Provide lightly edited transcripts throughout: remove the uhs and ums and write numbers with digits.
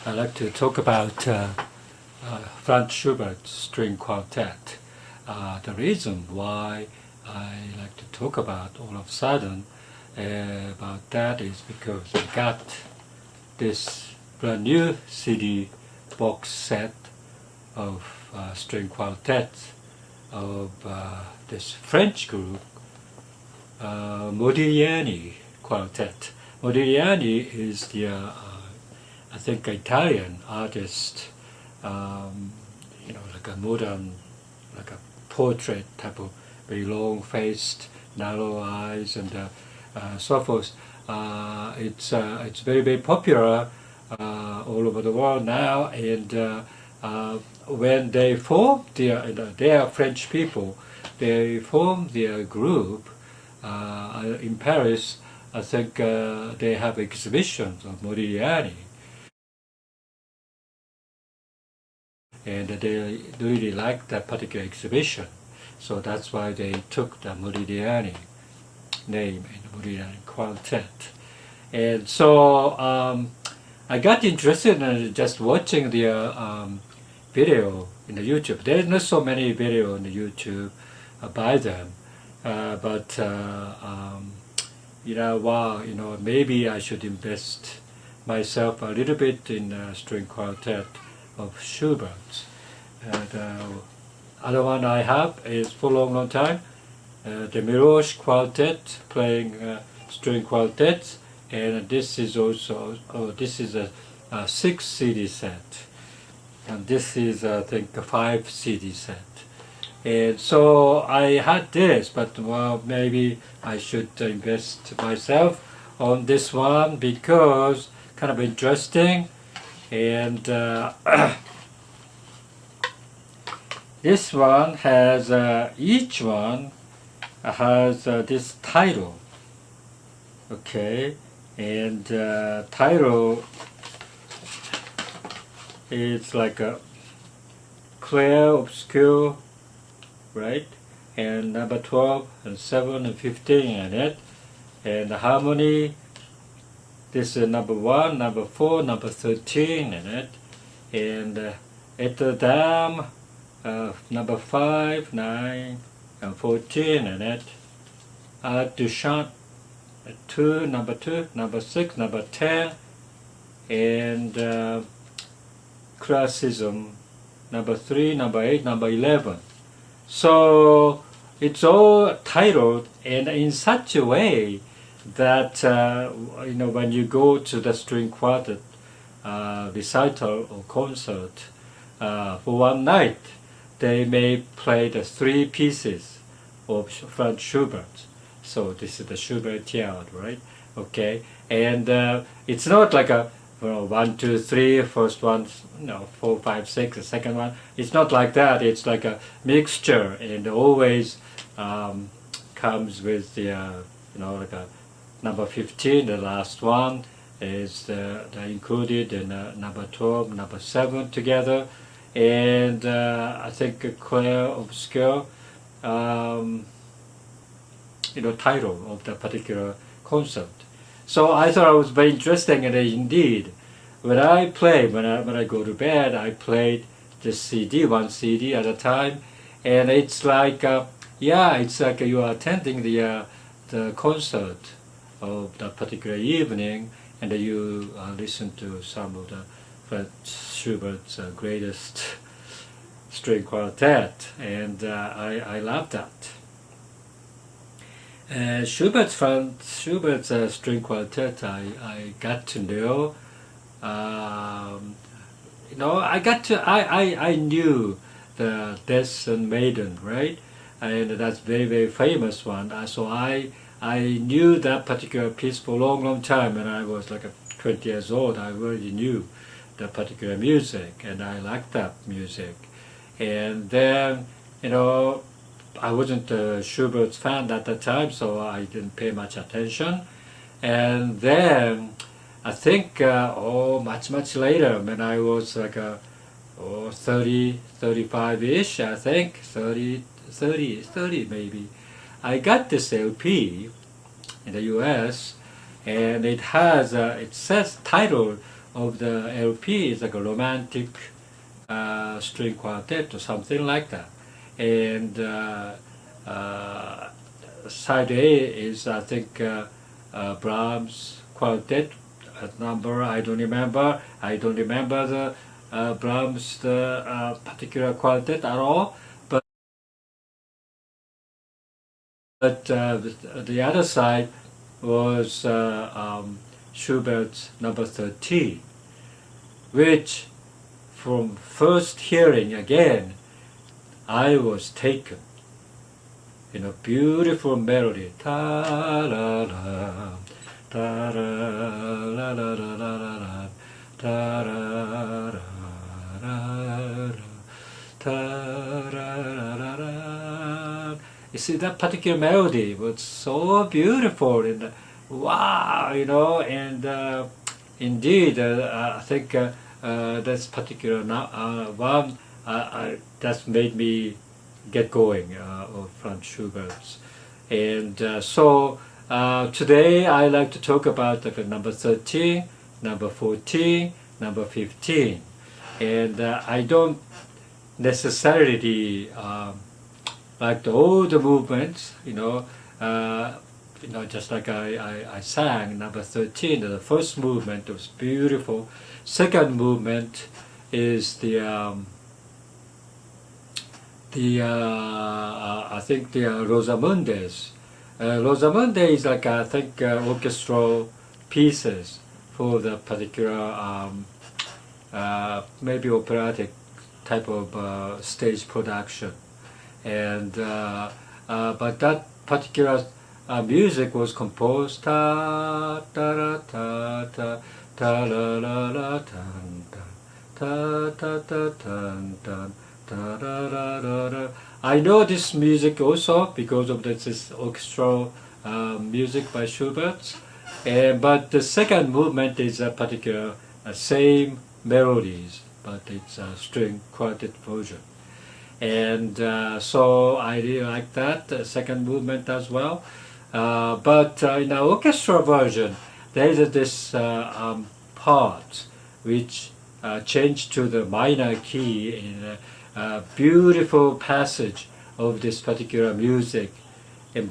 I'd like to talk about Franz Schubert's string quartet. The reason why I like to talk about all of a sudden about that is because I got this brand new CD box set of string quartets of this French group, Modigliani Quartet. Modigliani is the I think Italian artist, like a modern, like a portrait type of very long-faced, narrow eyes, and so forth. It's very, very popular all over the world now. And when they formed they are French people. They formed their group in Paris. I think they have exhibitions of Modigliani. And they really liked that particular exhibition. So that's why they took the Modigliani name and Modigliani Quartet. And so I got interested in just watching the video in the YouTube. There's not so many videos on the YouTube by them, but wow, maybe I should invest myself a little bit in string quartet of Schubert. And other one I have is for a long time, the Mirage Quartet, playing string quartets, and this is also this is a 6 CD set, and this is I think a 5 CD set. And so I had this, but well, maybe I should invest myself on this one because kind of interesting. And this one has each one has this title, okay, and title is like a clear, obscure, right, and number 12 and 7 and 15 in it, and the harmony. This is number 1, number 4, number 13 in it, and at the dam, number 5, 9, and 14 in it. To chant 2, number 2, number 6, number 10, and classicism, number 3, number 8, number 11. So it's all titled and in such a way that when you go to the string quartet recital or concert for one night, they may play the 3 pieces of Franz Schubert. So this is the Schubertiad, right? Okay, and it's not like a 1, 2, 3, first one, 4, 5, 6, the second one. It's not like that. It's like a mixture, and always comes with the like a number 15, the last one, is included in number 12, number 7 together, and I think a clear, obscure, title of the particular concert. So I thought it was very interesting, and indeed, when I play, when I go to bed, I played this CD, one CD at a time, and it's like, it's like you are attending the concert of that particular evening, and you listen to some of the Franz Schubert's greatest string quartet, and I love that. Schubert's string quartet, I got to know. I knew the Death and Maiden, right? And that's very, very famous one. So I knew that particular piece for a long, long time. When I was like 20 years old, I already knew that particular music, and I liked that music. And then, I wasn't a Schubert's fan at the time, so I didn't pay much attention. And then, I think, much, much later, when I was like 30, 35-ish, I think, 30 maybe, I got this LP in the US, and it has, it says title of the LP is like a romantic string quartet or something like that. And side A is, I think, Brahms quartet number. I don't remember. I don't remember the Brahms particular quartet at all. But the other side was Schubert's number 13, which from first hearing again, I was taken. Beautiful melody. Ta-la-la, ta-ra-la-la-la-la-la, ta-ra-ra-ra-ra, ta-ra-ra-ra-ra. You see, that particular melody was so beautiful, and wow, and indeed, I think this particular one that's made me get going from Schubert's. And so today I like to talk about number 13, number 14, number 15. And I don't necessarily like all the movements, just like I sang number 13, the first movement was beautiful. Second movement is I think the Rosamundes. Rosamunde is like, I think, orchestral pieces for the particular maybe operatic type of stage production. And but that particular music was composed ta ta ta ta ta la la la tan ta ta ta tan tan ta ra ra ra ra. I know this music also because of this orchestral music by Schubert. But the second movement is a particular same melodies, but it's a string quartet version. And so I really like that second movement as well. But in the orchestra version, there is this part which changed to the minor key in a beautiful passage of this particular music.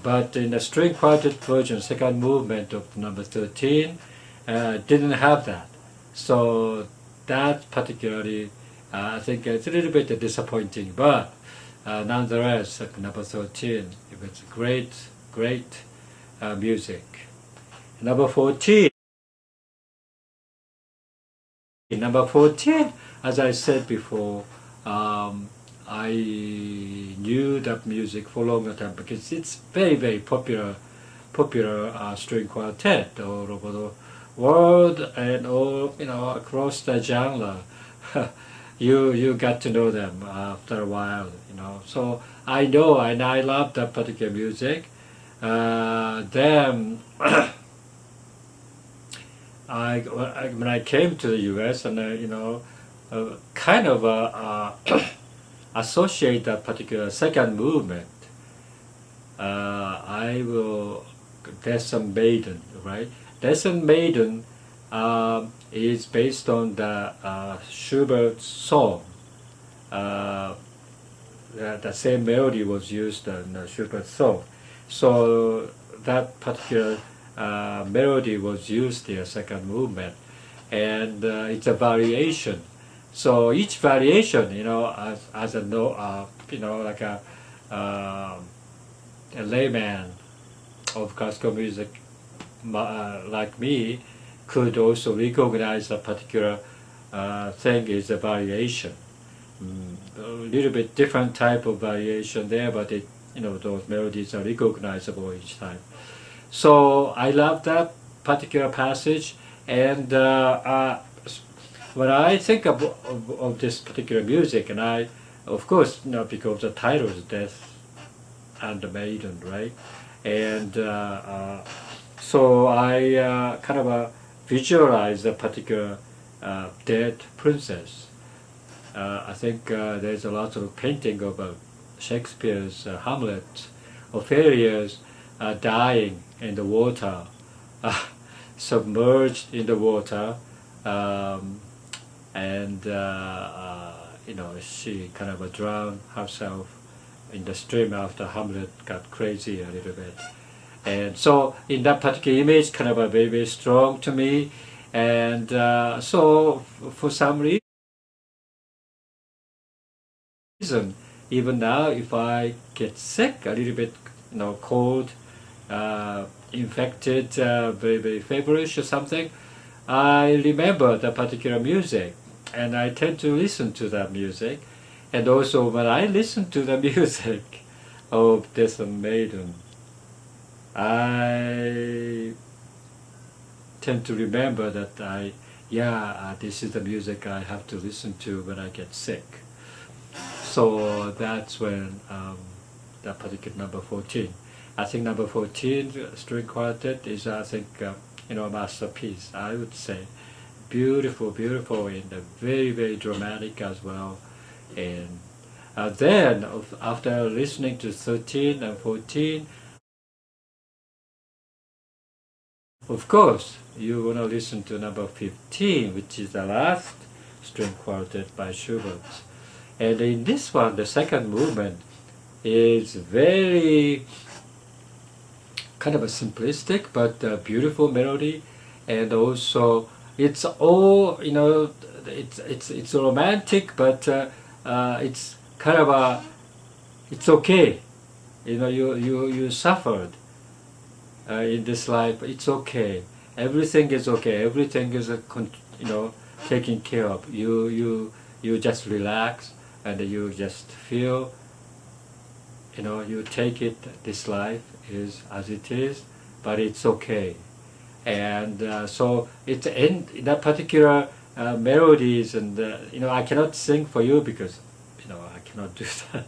But in the string quartet version, second movement of number 13, didn't have that. So that particularly, I think it's a little bit disappointing, but nonetheless, number 13, it was great, great music. Number 14, as I said before, I knew that music for a longer time because it's very, very popular string quartet all over the world and all across the genre. You got to know them after a while, So I know and I love that particular music. Then when I came to the U.S. and kind of associate that particular second movement, I will Descent Maiden, right? Descent Maiden is based on the Schubert's song. The same melody was used in the Schubert's song. So that particular melody was used in the second movement, and it's a variation. So each variation, as a like a layman of classical music like me, could also recognize a particular thing is a variation. A little bit different type of variation there, but those melodies are recognizable each time. So I love that particular passage, and when I think of this particular music, and I, of course, because the title is Death and the Maiden, right? And so I kind of visualize a particular dead princess. I think there's a lot of painting of Shakespeare's Hamlet, Ophelia's dying in the water, submerged in the water, um, and she kind of drowned herself in the stream after Hamlet got crazy a little bit. And so in that particular image, kind of a very, very strong to me. And so for some reason, even now, if I get sick, a little bit, cold, infected, very, very feverish or something, I remember the particular music, and I tend to listen to that music. And also when I listen to the music of this maiden, I tend to remember that this is the music I have to listen to when I get sick. So that's when that particular number 14. I think number 14, string quartet, is I think a masterpiece. I would say beautiful, beautiful, and very, very dramatic as well. And then after listening to 13 and 14, of course, you want to listen to number 15, which is the last string quartet by Schubert. And in this one, the second movement is very kind of a simplistic but beautiful melody, and also it's all it's romantic, but it's kind of it's okay. You suffered in this life. It's okay. Everything is okay. Everything is taken care of. You just relax and you just feel. You take it. This life is as it is, but it's okay. And so it's in that particular melodies, and I cannot sing for you because I cannot do that.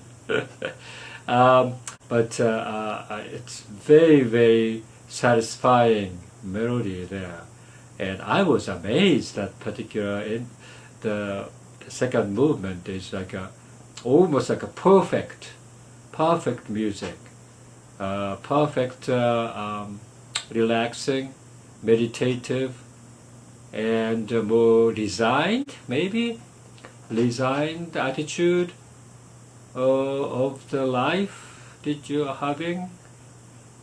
But it's very, very satisfying melody there, and I was amazed that particular in the second movement is like almost like a perfect music, perfect, relaxing, meditative, and more resigned attitude of the life that you are having,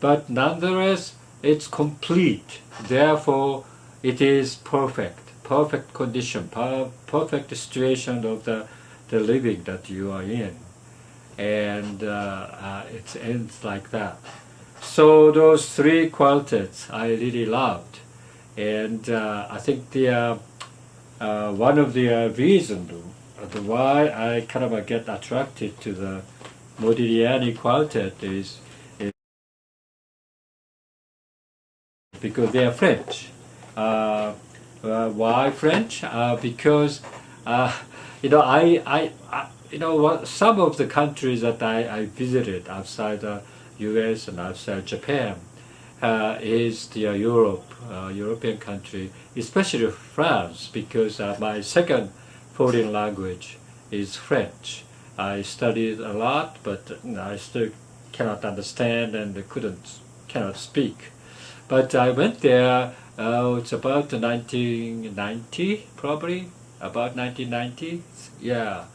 but nonetheless it's complete. Therefore, it is perfect condition, perfect situation of the living that you are in, and it ends like that. So those three quartets I really loved, and I think the one of the reasons why I kind of get attracted to the Modigliani Quartet is because they are French. Why French? Because some of the countries that I visited outside the U.S. and outside Japan is the European country, especially France, because my second foreign language is French. I studied a lot, but I still cannot understand and cannot speak. But I went there. It's about 1990, probably about 1990. Yeah,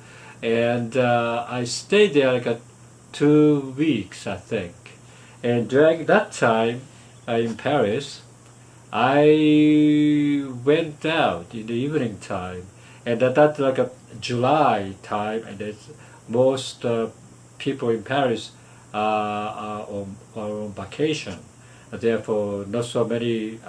and I stayed there like 2 weeks, I think. And during that time in Paris, I went out in the evening time, and that's like a July time, and it's most people in Paris are on vacation. Therefore, not so many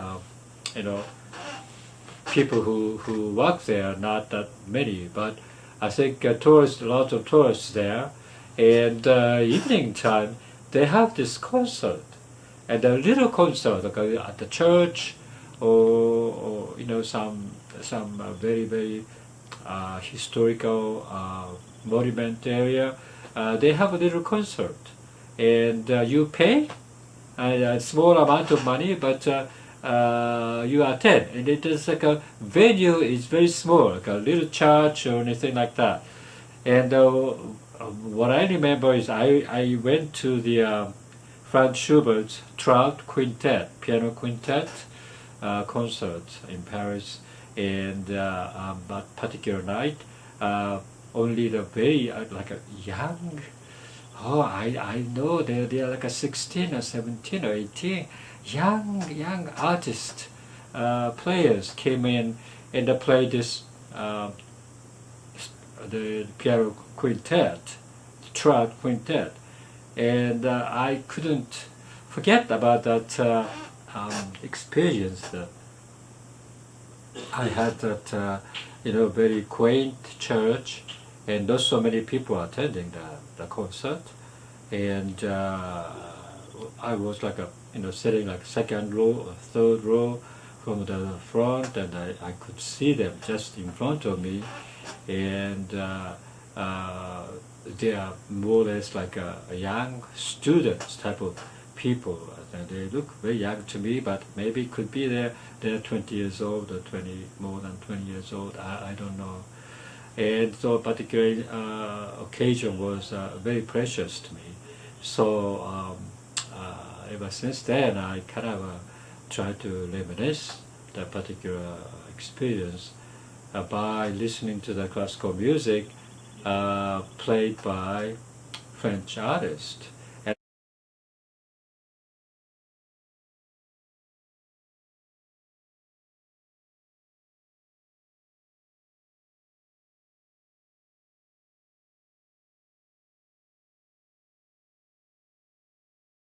people who work there, not that many. But I think lots of tourists there, and evening time they have this concert, and a little concert like at the church, or some very, very historical monument area. They have a little concert, and you pay a small amount of money, but you attend, and it is like a venue is very small, like a little church or anything like that. And what I remember is I went to the Franz Schubert's Trout Quintet, piano quintet concert in Paris, and that particular night, only the very like a young, I know they're like a 16 or 17 or 18 young artist players came in and they played this the piano quintet, throughout quintet, and I couldn't forget about that experience that I had that very quaint church, and there's so many people attending the concert, and I was like sitting like second row or third row from the front, and I could see them just in front of me, and they are more or less like a young students type of people. And they look very young to me, but maybe could be they're 20 years old or more than 20 years old. I don't know. And so particular occasion was very precious to me. So ever since then, I kind of try to reminisce that particular experience by listening to the classical music played by French artists.